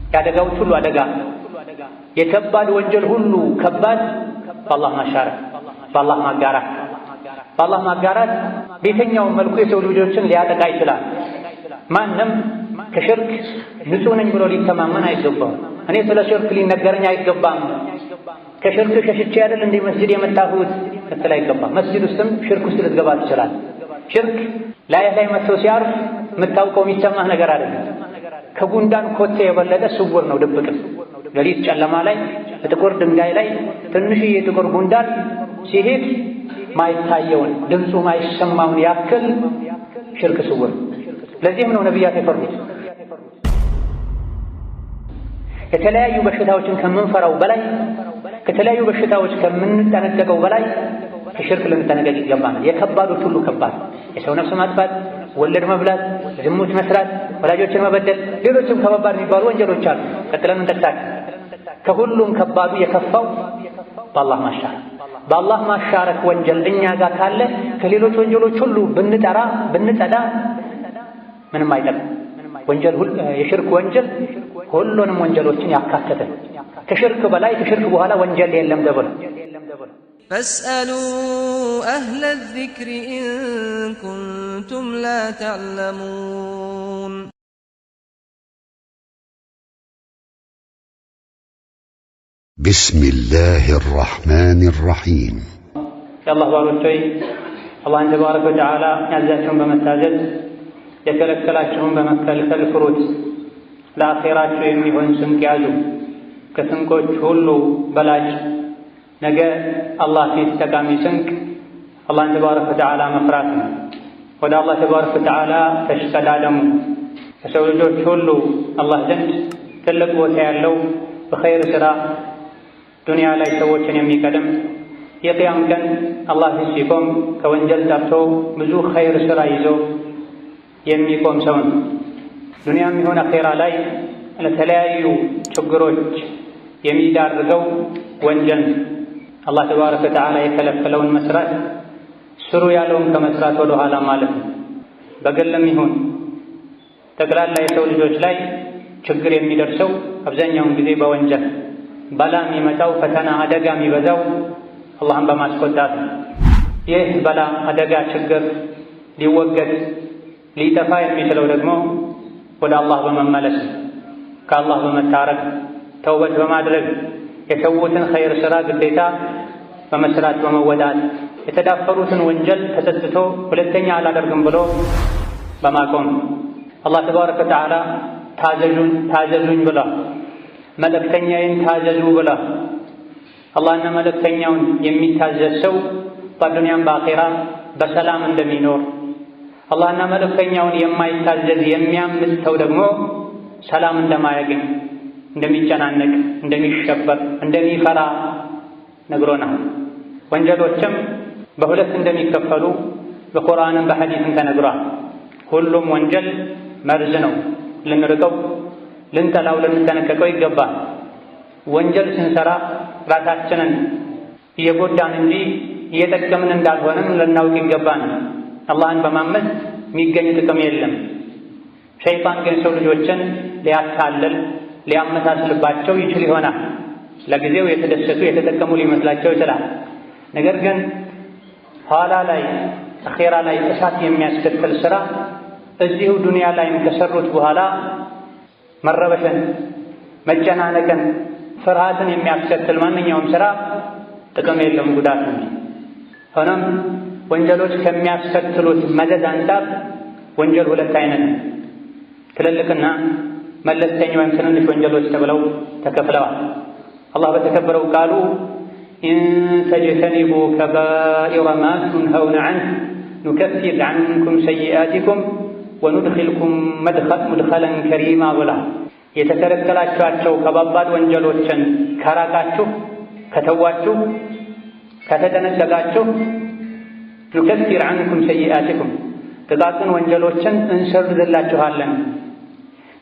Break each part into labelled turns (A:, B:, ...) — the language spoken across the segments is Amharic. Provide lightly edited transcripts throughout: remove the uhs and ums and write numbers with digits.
A: ያደጋዎች ሁሉ አደጋ የከባድ ወንጀል ሁሉ ከባድ በአላህ ማሻረክ በአላህ ማጋራት በየትኛውም መልኩ የሰው ልጆችን ሊያጠቃ ይችላል። ማንም ከሽርክ ንጹህ ነኝ ብሎ ሊተማመን አይገባም። እኔ ስለ ሽርክ ሊነገረኝ አይገባም። ከሽርክ ሸሽቼ አይደል እንደ መስጂድ የመጣሁት ልትል አይገባም። መስጂድ ውስጥም ሽርክ ውስጥ ልትገባ ትችላለህ። ሽርክ ላይ መጥቶ ሲያርፍ የምታውቀው የሚሰማህ ነገር አይደለም። ከጉንዳን ኮቴ የበለጠ ስውር ነው፣ ድብቅ ነው። ሌሊት ጨለማ ላይ በጥቁር ድንጋይ ላይ ትንሽዬ ጥቁር ጉንዳን ሲሄድ ማይታየውን ድምፁ ማይሰማውን ያክል ሽርክ ስውር። ለዚህም ነው ነቢያት የፈሩት። የተለያዩ በሽታዎችን ከምንፈራው በላይ ከተለያዩ በሽታዎች ከምንጠነቀቀው በላይ ከሽርክ ልንጠነቀቅ ይገባናል። የከባዶች ሁሉ ከባድ የሰው ነፍስ ማጥፋት፣ ወለድ መብላት፣ ዝሙት መስራት፣ ወላጆችን መበደል፣ ሌሎችም ከባድ የሚባሉ ወንጀሎች አሉ። ቀጥለን እንጠቅሳለን። ከሁሉም ከባዱ የከፋው በአላህ ማሻረክ ወንጀል እኛ ጋር ካለ ከሌሎች ወንጀሎች ሁሉ ብንጸዳ ምንም አይጠቅም። የሽርክ ወንጀል ሁሉንም ወንጀሎችን ያካተተ ከሽርክ በላይ ከሽርክ በኋላ ወንጀል የለም ተብሎ
B: فاسألوا أهل الذكر إن كنتم لا تعلمون
C: بسم الله الرحمن الرحيم
A: يا الله ባሮቼ አላህን ተባረከ ወተዓላ ያዛቸውን በመታዘዝ የከለከላቸውን በመከልከል ፍሩት። ለአኺራችሁ የሚሆን ስንቅ ያዙ። ከስንቆች ሁሉ በላጭ ነገ አላህ ፊት ጠቃሚ ስንቅ አላህን ተባረከ ወተዓላ መፍራት ነው። ወደ አላህ ተባረከ ወተዓላ ተሽቀዳደሙ። ከሰው ልጆች ሁሉ አላህ ዘንድ ትልቅ ቦታ ያለው በኸይር ሥራ ዱንያ ላይ ሰዎችን የሚቀድም የቅያም ቀን አላህ ፊት ሲቆም ከወንጀል ጠርቶ ብዙ ኸይር ሥራ ይዞ የሚቆም ሰው ነው። ዱንያም ይሁን አኺራ ላይ ለተለያዩ ችግሮች የሚዳርገው ወንጀል አላህ ተባረከ ወተዓላ የከለከለውን መስራት፣ ስሩ ያለውን ከመስራት ወደ ኋላ ማለት ነው። በግልም ይሁን ጠቅላላ የሰው ልጆች ላይ ችግር የሚደርሰው አብዛኛውን ጊዜ በወንጀል በላ የሚመጣው ፈተና አደጋ የሚበዛው አላህን በማስቆጣት ነው። ይህ በላ አደጋ ችግር ሊወገድ ሊጠፋ የሚችለው ደግሞ ወደ አላህ በመመለስ ከአላህ በመታረቅ ተውበት በማድረግ የተዉትን ኸይር ሥራ ግዴታ በመስራት በመወጣት የተዳፈሩትን ወንጀል ተጸጽቶ ሁለተኛ አላደርግም ብሎ በማቆም አላህ ተባረከ ወተዓላ ታዘዙኝ ብላ መልእክተኛዬን ታዘዙ ብላ አላህና መልእክተኛውን የሚታዘዝ ሰው በዱንያም በአኺራ በሰላም እንደሚኖር፣ አላህና መልእክተኛውን የማይታዘዝ የሚያምፅ ሰው ደግሞ ሰላም እንደማያገኝ፣ እንደሚጨናነቅ፣ እንደሚሸበር፣ እንደሚፈራ ነግሮናል። ወንጀሎችም በሁለት እንደሚከፈሉ በቁርአንም በሐዲስም ተነግሯል። ሁሉም ወንጀል መርዝ ነው። ልንርቀው፣ ልንጠላው፣ ልንጠነቀቀው ይገባል። ወንጀል ስንሰራ ራሳችንን እየጎዳን እንጂ እየጠቀምን እንዳልሆነም ልናውቅ ይገባል። አላህን በማመፅ የሚገኝ ጥቅም የለም። ሸይጣን ግን ሰው ልጆችን ሊያታልል ሊያመሳስልባቸው ይችል ይሆናል። ለጊዜው የተደሰቱ የተጠቀሙ ሊመስላቸው ይችላል። ነገር ግን ኋላ ላይ አኺራ ላይ እሳት የሚያስከትል ስራ እዚሁ ዱንያ ላይም ከሰሩት በኋላ መረበሽን፣ መጨናነቅን፣ ፍርሃትን የሚያስከትል ማንኛውም ስራ ጥቅም የለም፣ ጉዳት ነው። ሆኖም ወንጀሎች ከሚያስከትሉት መዘዝ አንጻር ወንጀል ሁለት አይነት ነው። ትልልቅና መለስተኛ ወይም ትንንሽ ወንጀሎች ተብለው ተከፍለዋል። አላህ በተከበረው ቃሉ ኢን ተጅተኒቡ ከባኢረ ማ ቱንሀውነ ዐንሁ ኑከፊር ዐንኩም ሰይአቲኩም ወኑድኺልኩም ሙድኸለን ከሪማ ብላ የተከለከላችኋቸው ከባባድ ወንጀሎችን ከራቃችሁ፣ ከተዋችሁ፣ ከተጠነቀቃችሁ ኑከፊር ዐንኩም ሰይአቲኩም ጥቃቅን ወንጀሎችን እንሰርዝላችኋለን፣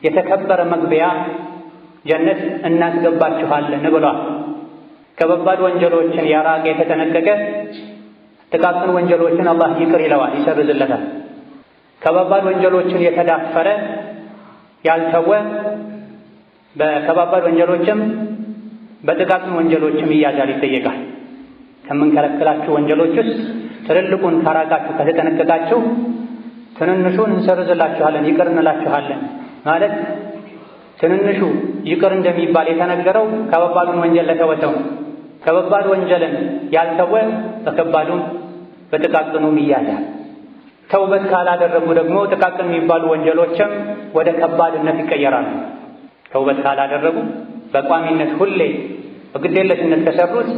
A: የተከበረ መግቢያ ጀነት እናስገባችኋለን ብሏል። ከባባድ ወንጀሎችን ያራቀ የተጠነቀቀ ጥቃቅን ወንጀሎችን አላህ ይቅር ይለዋል፣ ይሰርዝለታል። ከባባድ ወንጀሎችን የተዳፈረ ያልተወ በከባባድ ወንጀሎችም በጥቃቅን ወንጀሎችም ይያዛል፣ ይጠየቃል። ከምንከለክላችሁ ወንጀሎች ውስጥ ትልልቁን ካራቃችሁ ከተጠነቀቃችሁ ትንንሹን እንሰርዝላችኋለን፣ ይቅር እንላችኋለን ማለት ትንንሹ ይቅር እንደሚባል የተነገረው ከባባዱን ወንጀል ለተወተው፣ ከባባድ ወንጀልን ያልተወ በከባዱም በጥቃቅኑም ይያዛል። ተውበት ካላደረጉ ደግሞ ጥቃቅን የሚባሉ ወንጀሎችም ወደ ከባድነት ይቀየራሉ። ተውበት ካላደረጉ በቋሚነት ሁሌ በግዴለሽነት ከሰሩት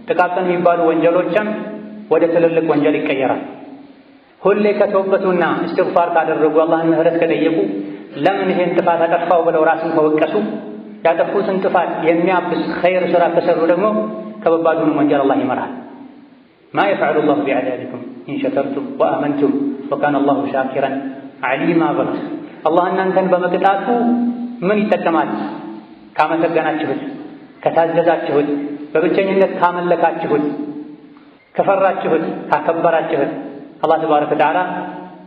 A: ጥቃቅን የሚባሉ ወንጀሎችም ወደ ትልልቅ ወንጀል ይቀየራል። ሁሌ ከተውበቱና እስትግፋር ካደረጉ አላህን ምህረት ከጠየቁ ለምን ይሄን ጥፋት አጠፋው ብለው ራስን ከወቀሱ ያጠፉትን ጥፋት የሚያብስ ኸይር ስራ ከሰሩ ደግሞ ከባባዱን ወንጀል አላህ ይመራል። ማ የፍዐሉ ላሁ ቢዐዛቢኩም ኢን ሸከርቱም ወአመንቱም ወካነ አላሁ ሻኪረን ዐሊማ ብላ አላህ እናንተን በመቅጣቱ ምን ይጠቀማል? ካመሰገናችሁት፣ ከታዘዛችሁት፣ በብቸኝነት ካመለካችሁት፣ ከፈራችሁት፣ ካከበራችሁት አላህ ተባረከ ወተዓላ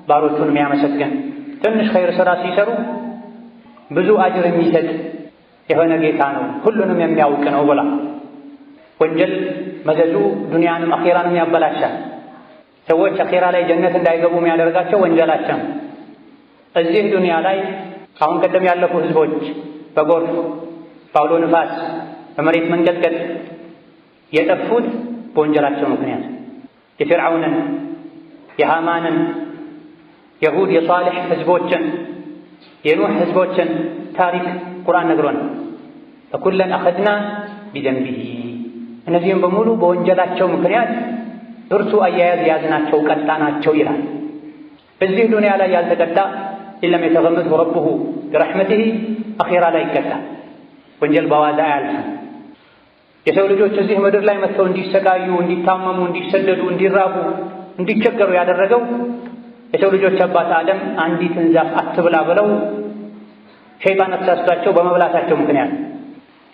A: ባሮቹን የሚያመሰግን ትንሽ ኸይር ሥራ ሲሰሩ ብዙ አጅር የሚሰጥ የሆነ ጌታ ነው፣ ሁሉንም የሚያውቅ ነው ብላ። ወንጀል መዘዙ ዱንያንም አኼራንም ያበላሻል። ሰዎች አኼራ ላይ ጀነት እንዳይገቡ የሚያደርጋቸው ወንጀላቸው። እዚህ ዱንያ ላይ አሁን ቀደም ያለፉ ህዝቦች በጎርፍ፣ በአውሎ ንፋስ፣ በመሬት መንቀጥቀጥ የጠፉት በወንጀላቸው ምክንያት የፊርዓውንን፣ የሃማንን፣ የሁድ የሷልሕ ህዝቦችን፣ የኑሕ ህዝቦችን ታሪክ ቁርአን ነግሮን ፈኩለን አኸድና ቢዘንቢሂ እነዚህም በሙሉ በወንጀላቸው ምክንያት ብርቱ አያያዝ ያዝናቸው፣ ቀጣናቸው ይላል። እዚህ ዱንያ ላይ ያልተቀጣ ኢለም የተገመድሁ ረቡሁ ቢረሕመቲሂ አኼራ ላይ ይቀጣል። ወንጀል በዋዛ አያልፍም። የሰው ልጆች እዚህ ምድር ላይ መጥተው እንዲሰቃዩ፣ እንዲታመሙ፣ እንዲሰደዱ፣ እንዲራቡ፣ እንዲቸገሩ ያደረገው የሰው ልጆች አባት አደም አንዲትን ዛፍ አትብላ ብለው ሸይጣን አሳስቷቸው በመብላታቸው ምክንያት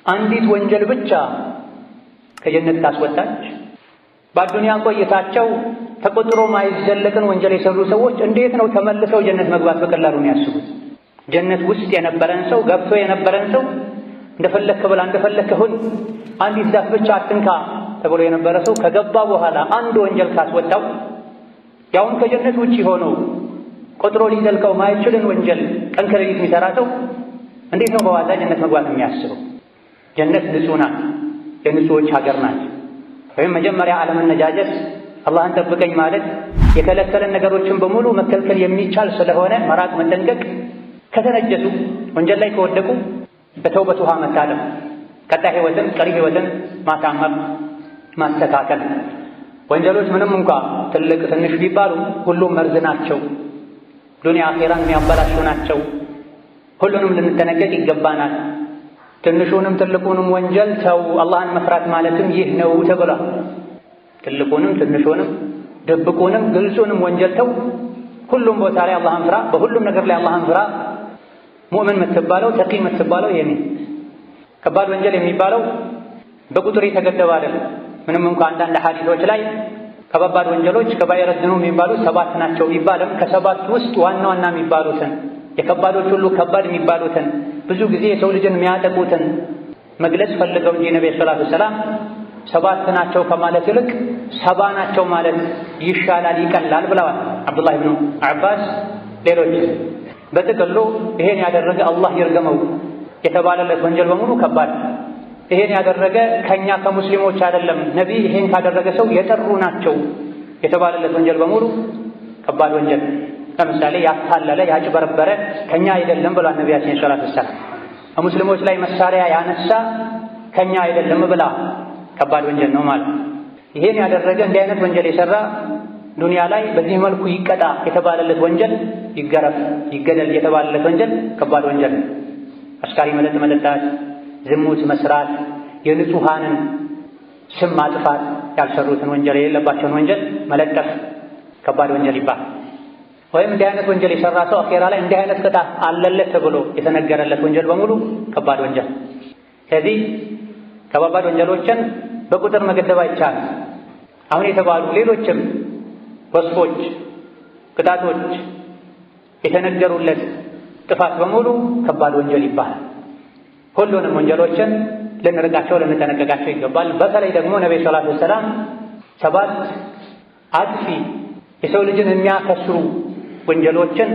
A: አንዲት ወንጀል ብቻ ከጀነት ታስወጣች። በአዱንያ ቆይታቸው ተቆጥሮ ማይዘለቅን ወንጀል የሰሩ ሰዎች እንዴት ነው ተመልሰው ጀነት መግባት በቀላሉ ነው ያስቡት? ጀነት ውስጥ የነበረን ሰው ገብቶ የነበረን ሰው እንደፈለክ ብላ እንደፈለክ ሁን አንዲት ዛፍ ብቻ አትንካ ተብሎ የነበረ ሰው ከገባ በኋላ አንድ ወንጀል ካስወጣው ያውም ከጀነት ውጪ ሆኖ ቆጥሮ ሊዘልቀው ማይችልን ወንጀል ቀን ከሌሊት የሚሰራ ሰው እንዴት ነው በዋዛ ጀነት መግባት የሚያስበው? ጀነት ንጹህ ናት፣ የንጹዎች ሀገር ናት። ወይም መጀመሪያ አለመነጃጀት፣ አላህን ጠብቀኝ ማለት የከለከለን ነገሮችን በሙሉ መከልከል የሚቻል ስለሆነ መራቅ፣ መጠንቀቅ። ከተነጀሱ ወንጀል ላይ ከወደቁ በተውበት ውሃ መታጠብ፣ ቀጣይ ህይወትን ቀሪ ህይወትን ማሳመር፣ ማስተካከል። ወንጀሎች ምንም እንኳ ትልቅ ትንሽ ቢባሉ ሁሉም መርዝ ናቸው፣ ዱንያ አኼራን የሚያበላሹ ናቸው። ሁሉንም ልንጠነቀቅ ይገባናል። ትንሹንም ትልቁንም ወንጀል ተው፣ አላህን መፍራት ማለትም ይህ ነው ተብሏል። ትልቁንም ትንሹንም ድብቁንም ግልጹንም ወንጀል ተው። ሁሉም ቦታ ላይ አላህን ፍራ፣ በሁሉም ነገር ላይ አላህን ፍራ። ሙእምን የምትባለው ተቂ የምትባለው ይሄ ከባድ ወንጀል የሚባለው በቁጥር የተገደበ አይደለም። ምንም እንኳ አንዳንድ ሐዲሶች ላይ ከባባድ ወንጀሎች ከባኢረ ዝኑብ የሚባሉት 7 ናቸው ቢባልም ከሰባት ውስጥ ዋና ዋና የሚባሉትን የከባዶች ሁሉ ከባድ የሚባሉትን ብዙ ጊዜ የሰው ልጅን የሚያጠቁትን መግለጽ ፈልገው እንጂ ነብዩ ሰለላሁ ዐለይሂ ወሰለም 7 ናቸው ከማለት ይልቅ 70 ናቸው ማለት ይሻላል፣ ይቀላል ብለዋል አብዱላህ ኢብኑ አባስ ሌሎች። በጥቅሉ ይሄን ያደረገ አላህ ይርገመው የተባለለት ወንጀል በሙሉ ከባድ። ይሄን ያደረገ ከኛ ከሙስሊሞች አይደለም፣ ነቢይ ይሄን ካደረገ ሰው የጠሩ ናቸው የተባለለት ወንጀል በሙሉ ከባድ ወንጀል። ለምሳሌ ያታለለ ያጭበረበረ ከኛ አይደለም ብሏል ነቢያችን ሰለላሁ ዐለይሂ ወሰለም። በሙስሊሞች ላይ መሳሪያ ያነሳ ከኛ አይደለም ብላ ከባድ ወንጀል ነው ማለት። ይሄን ያደረገ እንዲህ አይነት ወንጀል የሰራ ዱንያ ላይ በዚህ መልኩ ይቀጣ የተባለለት ወንጀል፣ ይገረፍ ይገደል የተባለለት ወንጀል ከባድ ወንጀል። አስካሪ መጠጥ መጠጣት፣ ዝሙት መስራት፣ የንጹሃንን ስም ማጥፋት፣ ያልሰሩትን ወንጀል የሌለባቸውን ወንጀል መለጠፍ ከባድ ወንጀል ይባላል። ወይም እንዲህ አይነት ወንጀል የሰራ ሰው አኼራ ላይ እንዲህ አይነት ቅጣት አለለት ተብሎ የተነገረለት ወንጀል በሙሉ ከባድ ወንጀል። ስለዚህ ከባባድ ወንጀሎችን በቁጥር መገደብ አይቻልም። አሁን የተባሉ ሌሎችም ወስፎች፣ ቅጣቶች የተነገሩለት ጥፋት በሙሉ ከባድ ወንጀል ይባላል። ሁሉንም ወንጀሎችን ልንርቃቸው ልንጠነቀቃቸው ይገባል። በተለይ ደግሞ ነብዩ ሰለላሁ ዐለይሂ ወሰለም 7 አጥፊ የሰው ልጅን የሚያከስሩ ወንጀሎችን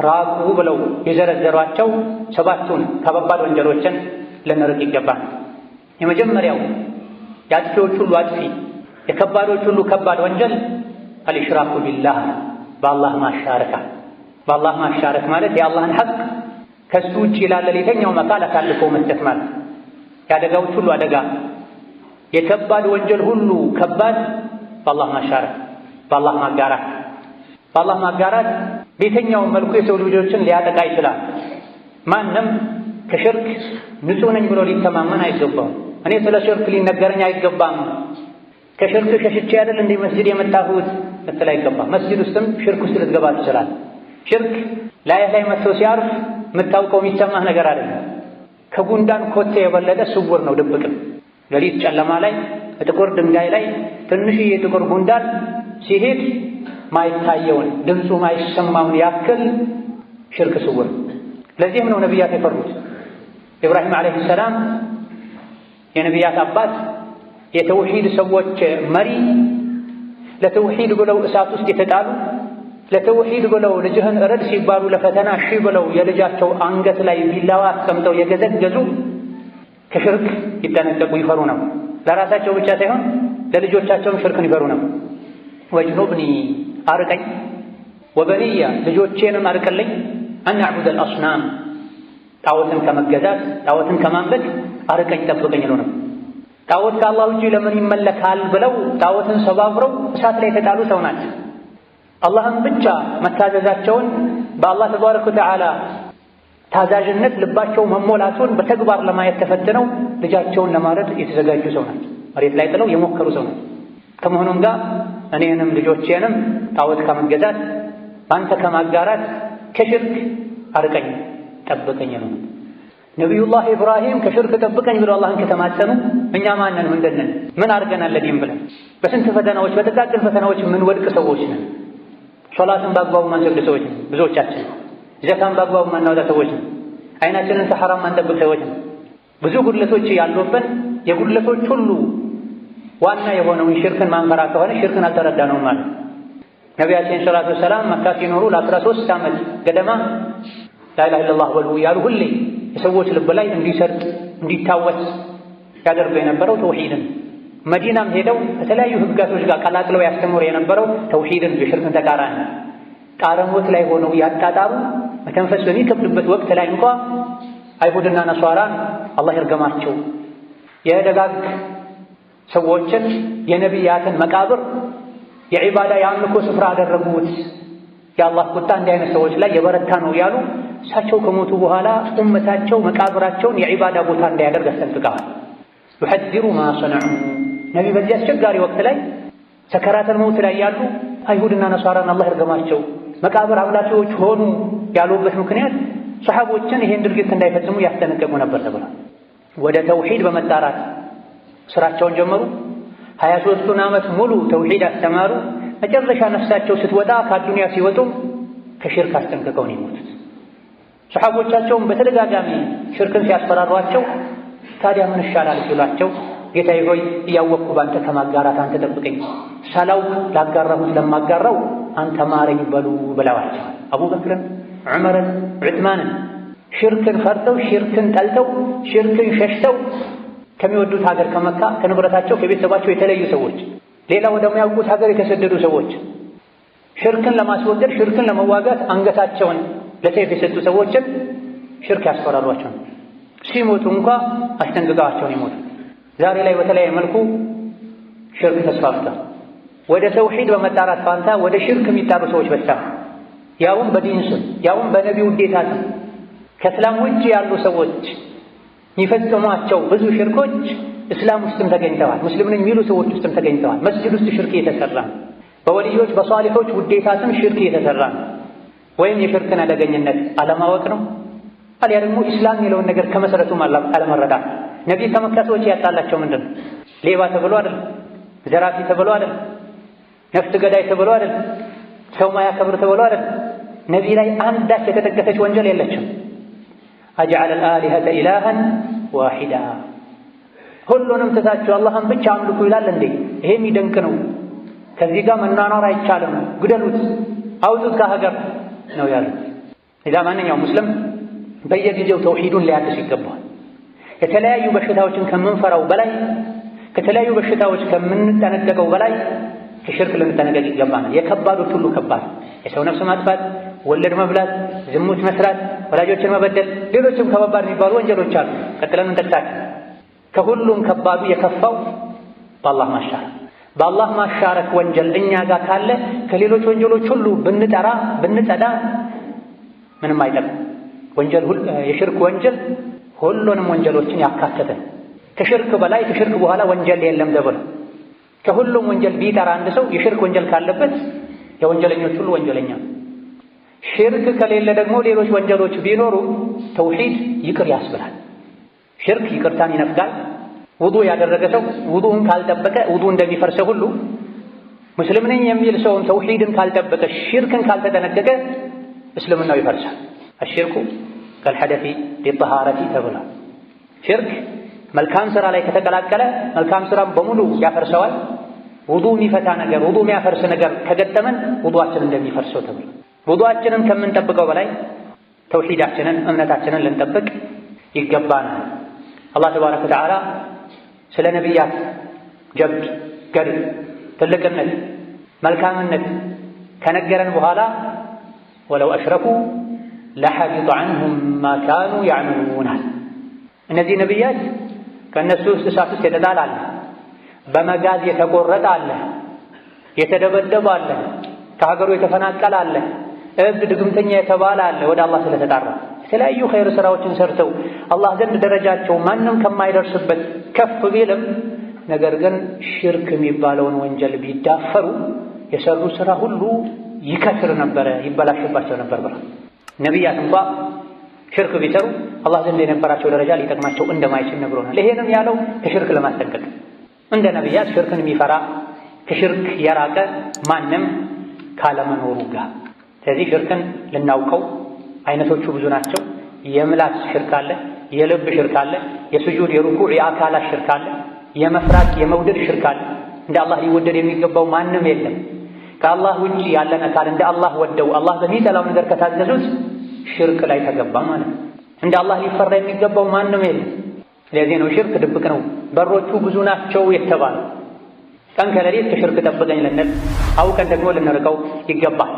A: ራቁ ብለው የዘረዘሯቸው 7ቱን ከባባድ ወንጀሎችን ልንርቅ ይገባል። የመጀመሪያው የአጥፊዎች ሁሉ አጥፊ የከባዶች ሁሉ ከባድ ወንጀል አልኢሽራኩ ቢላህ በአላህ ማሻረክ። በአላህ ማሻረክ ማለት የአላህን ሐቅ ከሱ ውጭ ላለ ሌላኛው አካል አሳልፎ መስጠት ማለት። የአደጋዎች ሁሉ አደጋ የከባድ ወንጀል ሁሉ ከባድ በአላህ ማሻረክ፣ በአላህ ማጋራት። በአላህ ማጋራት በየትኛውም መልኩ የሰው ልጆችን ሊያጠቃ ይችላል። ማንም ከሽርክ ንጹህ ነኝ ብሎ ሊተማመን አይገባም። እኔ ስለ ሽርክ ሊነገረኝ አይገባም፣ ከሽርክ ሸሽቼ አይደል እንደ መስጂድ የመጣሁት ልትል አይገባም። መስጂድ ውስጥም ሽርክ ውስጥ ልትገባ ትችላለህ። ሽርክ ላይ መጥቶ ሲያርፍ የምታውቀው የሚሰማህ ነገር አይደለም። ከጉንዳን ኮቴ የበለጠ ስውር ነው፣ ድብቅም። ሌሊት ጨለማ ላይ ጥቁር ድንጋይ ላይ ትንሽዬ ጥቁር ጉንዳን ሲሄድ ማይታየውን ድምፁ ማይሰማውን ያክል ሽርክ ስውር። ለዚህም ነው ነቢያት የፈሩት። ኢብራሂም ዓለይሂ ሰላም የነቢያት አባት የተውሂድ ሰዎች መሪ፣ ለተውሂድ ብለው እሳት ውስጥ የተጣሉ፣ ለተውሂድ ብለው ልጅህን እረድ ሲባሉ ለፈተና እሺ ብለው የልጃቸው አንገት ላይ ቢላዋ አስቀምጠው የገዘገዙ ከሽርክ ይጠነቀቁ ይፈሩ ነው። ለራሳቸው ብቻ ሳይሆን ለልጆቻቸውም ሽርክን ይፈሩ ነው። ወጅኑብኒ አርቀኝ፣ ወበንያ ልጆቼንም አርቅልኝ፣ አን አዕቡደል አስናም ጣዖትን ከመገዛት ጣዖትን ከማምለክ አርቀኝ ጠብቀኝ ነው። ጣዖት ከአላህ ውጪ ለምን ይመለካል ብለው ጣዖትን ሰባብረው እሳት ላይ የተጣሉ ሰው ናቸው። አላህን ብቻ መታዘዛቸውን በአላህ ተባረከ ወተዓላ ታዛዥነት ልባቸው መሞላቱን በተግባር ለማየት ተፈትነው ልጃቸውን ለማረድ የተዘጋጁ ሰው ናቸው። መሬት ላይ ጥለው የሞከሩ ሰው ናቸው። ከመሆኑም ጋር እኔንም ልጆቼንም ጣዖት ከመገዛት በአንተ ከማጋራት ከሽርክ አርቀኝ ጠብቀኝ ነው። ነቢዩላህ ኢብራሂም ከሽርክ ጠብቀኝ ብለው አላህን ከተማጸኑ እኛ ማንን ምንድነን? ምን አድርገናል ለዲን ብለን? በስንት ፈተናዎች በጥቃቅን ፈተናዎች ምን ወድቅ ሰዎች ነን። ሶላትን በአግባቡ ማንሰግድ ሰዎች ነን ብዙዎቻችን። ዘካን በአግባቡ ማናወጣ ሰዎች ነን። አይናችንን ከሐራም ማንጠብቅ ሰዎች ነን። ብዙ ጉድለቶች ያሉብን። የጉድለቶች ሁሉ ዋና የሆነውን ሽርክን ማንፈራ ከሆነ ሽርክን አልተረዳነውም ማለት። ነቢያችን ሰለላሁ ዐለይሂ ወሰለም መካ ሲኖሩ ለ13 ዓመት ገደማ ላኢላሃ ኢለላህ በሉ ያሉ ሁሌ የሰዎች ልብ ላይ እንዲሰርጥ እንዲታወስ ያደርጉ የነበረው ተውሂድን። መዲናም ሄደው ከተለያዩ ህግጋቶች ጋር ቀላቅለው ያስተምሩ የነበረው ተውሂድን፣ የሽርክን ተቃራኒ። ጣረሞት ላይ ሆነው ያጣጣሩ መተንፈስ በሚከብድበት ወቅት ላይ እንኳ አይሁድና ነሷራን አላህ ይርገማቸው የደጋግ ሰዎችን የነቢያትን መቃብር የዒባዳ የአምልኮ ስፍራ አደረጉት። የአላህ ቁጣ እንዲህ አይነት ሰዎች ላይ የበረታ ነው ያሉ እሳቸው ከሞቱ በኋላ ኡመታቸው መቃብራቸውን የዒባዳ ቦታ እንዳያደርግ አስጠንቅቀዋል። ዩሐዚሩ ማ ሰነዑ ነቢ በዚህ አስቸጋሪ ወቅት ላይ ሰከራተል መውት ላይ ያሉ አይሁድና ነሷራን አላህ ይርገማቸው መቃብር አምላኪዎች ሆኑ ያሉበት ምክንያት ሰሓቦችን ይሄን ድርጊት እንዳይፈጽሙ ያስጠነቀቁ ነበር ተብሏል። ወደ ተውሂድ በመጣራት ስራቸውን ጀመሩ። 23ቱን ዓመት ሙሉ ተውሂድ አስተማሩ። መጨረሻ ነፍሳቸው ስትወጣ ከአዱንያ ሲወጡ ከሽርክ አስጠንቅቀው ነው የሞቱት። ሰሓቦቻቸውም በተደጋጋሚ ሽርክን ሲያስፈራሯቸው ታዲያ ምን ይሻላል ሲሏቸው ጌታዬ ሆይ እያወቅኩ ባንተ ከማጋራት አንተ ጠብቀኝ፣ ሳላውቅ ላጋራሁት ለማጋራው አንተ ማረኝ በሉ ብለዋቸዋል። አቡበክርን፣ ዑመርን፣ ዑስማንን ሽርክን ፈርተው ሽርክን ጠልተው ሽርክን ሸሽተው ከሚወዱት ሀገር ከመካ ከንብረታቸው ከቤተሰባቸው የተለዩ ሰዎች፣ ሌላ ወደማያውቁት ሀገር የተሰደዱ ሰዎች ሽርክን ለማስወገድ ሽርክን ለመዋጋት አንገታቸውን ለሰይፍ የሰጡ ሰዎችን ሽርክ ያስፈራሯቸው ሲሞቱ እንኳ አስጠንቅቀዋቸውን ይሞቱ። ዛሬ ላይ በተለያየ መልኩ ሽርክ ተስፋፍቷል። ወደ ተውሂድ በመጣራት ፋንታ ወደ ሽርክ የሚጣሩ ሰዎች በዝተዋል። ያውም በዲን ስም፣ ያውም በነቢዩ ውዴታ ስም ከእስላም ውጭ ያሉ ሰዎች የሚፈጽሟቸው ብዙ ሽርኮች እስላም ውስጥም ተገኝተዋል። ሙስሊም ነኝ የሚሉ ሰዎች ውስጥም ተገኝተዋል። መስጂድ ውስጥ ሽርክ እየተሰራ ነው። በወልዮች በሷሊሖች ውዴታ ስም ሽርክ እየተሰራ ነው። ወይም የሽርክን አደገኝነት አለማወቅ ነው፣ አልያ ደግሞ ኢስላም የሚለውን ነገር ከመሰረቱም አለመረዳት። ነቢይ ከመካ ሰዎች ያጣላቸው ምንድን ነው? ሌባ ተብሎ አይደል፣ ዘራፊ ተብሎ አይደል፣ ነፍስ ገዳይ ተብሎ አይደል፣ ሰው ማያከብር ተብሎ አይደል። ነቢይ ላይ አንዳች የተጠቀሰች ወንጀል የለችም። አጀዐለ አልአሊሀተ ኢላሀን ዋሂዳ ሁሉንም ትታችሁ አላህን ብቻ አምልኩ ይላል እንዴ? ይሄ የሚደንቅ ነው። ከዚህ ጋር መኗኗር አይቻልም፣ ግደሉት፣ አውጡት ከሀገር ነው ያሉት። ሌላ ማንኛውም ሙስሊም በየጊዜው ተውሂዱን ሊያድስ ይገባል። የተለያዩ በሽታዎችን ከምንፈራው በላይ ከተለያዩ በሽታዎች ከምንጠነቀቀው በላይ ከሽርክ ልንጠነቀቅ ይገባናል። የከባዶች ሁሉ ከባድ የሰው ነፍስ ማጥፋት፣ ወለድ መብላት፣ ዝሙት መስራት፣ ወላጆችን መበደል፣ ሌሎችም ከባድ የሚባሉ ወንጀሎች አሉ። ቀጥለን እንጠቅሳለን። ከሁሉም ከባዱ የከፋው በአላህ ማሻረክ። በአላህ ማሻረክ ወንጀል እኛ ጋር ካለ ከሌሎች ወንጀሎች ሁሉ ብንጸዳ ምንም አይጠቅም። የሽርክ ወንጀል ሁሉንም ወንጀሎችን ያካተተ ከሽርክ በላይ ከሽርክ በኋላ ወንጀል የለም ተብሎ ከሁሉም ወንጀል ቢጠራ አንድ ሰው የሽርክ ወንጀል ካለበት የወንጀለኞች ሁሉ ወንጀለኛ። ሽርክ ከሌለ ደግሞ ሌሎች ወንጀሎች ቢኖሩ ተውሂድ ይቅር ያስብላል። ሽርክ ይቅርታን ይነፍጋል። ውዱእ ያደረገ ሰው ውዱእን ካልጠበቀ ውዱእ እንደሚፈርሰው ሁሉ ሙስሊም ነኝ የሚል ሰውም ተውሂድን ካልጠበቀ ሽርክን ካልተጠነቀቀ እስልምናው ይፈርሳል። አሽርኩ ከልሐደፊ ሊጠሃረቲ ተብሏል። ሽርክ መልካም ስራ ላይ ከተቀላቀለ መልካም ስራም በሙሉ ያፈርሰዋል። ውዱእ የሚፈታ ነገር ውዱእ የሚያፈርስ ነገር ከገጠመን ውዱአችን እንደሚፈርሰው ተብሏል። ውዱአችንን ከምንጠብቀው በላይ ተውሂዳችንን እምነታችንን ልንጠብቅ ይገባናል። አላህ ተባረከ ወተዓላ ስለ ነቢያት ጀብድ፣ ገድል፣ ትልቅነት፣ መልካምነት ከነገረን በኋላ ወለው አሽረኩ ለሐቢጠ ዐንሁም ማ ካኑ ያዕመሉን። እነዚህ ነቢያት ከእነሱ ውስጥ እሳት ውስጥ የተጣለ አለ፣ በመጋዝ የተቆረጠ አለ፣ የተደበደበ አለ፣ ከሀገሩ የተፈናቀለ አለ፣ እብድ ድግምተኛ የተባለ አለ። ወደ አላህ ስለተጣራ የተለያዩ ኸይር ስራዎችን ሰርተው አላህ ዘንድ ደረጃቸው ማንም ከማይደርስበት ከፍ ቢልም ነገር ግን ሽርክ የሚባለውን ወንጀል ቢዳፈሩ የሰሩ ስራ ሁሉ ይከስር ነበረ፣ ይበላሽባቸው ነበር ብሏል። ነቢያት እንኳ ሽርክ ቢሰሩ አላህ ዘንድ የነበራቸው ደረጃ ሊጠቅማቸው እንደማይችል ነግሮናል። ይሄንም ያለው ከሽርክ ለማስጠንቀቅ እንደ ነቢያት ሽርክን የሚፈራ ከሽርክ የራቀ ማንም ካለመኖሩ ጋር። ስለዚህ ሽርክን ልናውቀው አይነቶቹ ብዙ ናቸው። የምላስ ሽርክ አለ፣ የልብ ሽርክ አለ፣ የስጁድ የሩኩዕ የአካላት ሽርክ አለ፣ የመፍራት የመውደድ ሽርክ አለ። እንደ አላህ ሊወደድ የሚገባው ማንም የለም። ከአላህ ውጪ ያለን አካል እንደ አላህ ወደው አላህ በሚጠላው ነገር ከታዘዙት ሽርክ ላይ ተገባ ማለት ነው። እንደ አላህ ሊፈራ የሚገባው ማንም የለም። ስለዚህ ነው ሽርክ ድብቅ ነው፣ በሮቹ ብዙ ናቸው የተባለ። ቀን ከሌሊት ከሽርክ ጠብቀኝ ልንል አውቀን ደግሞ ልንርቀው ይገባል።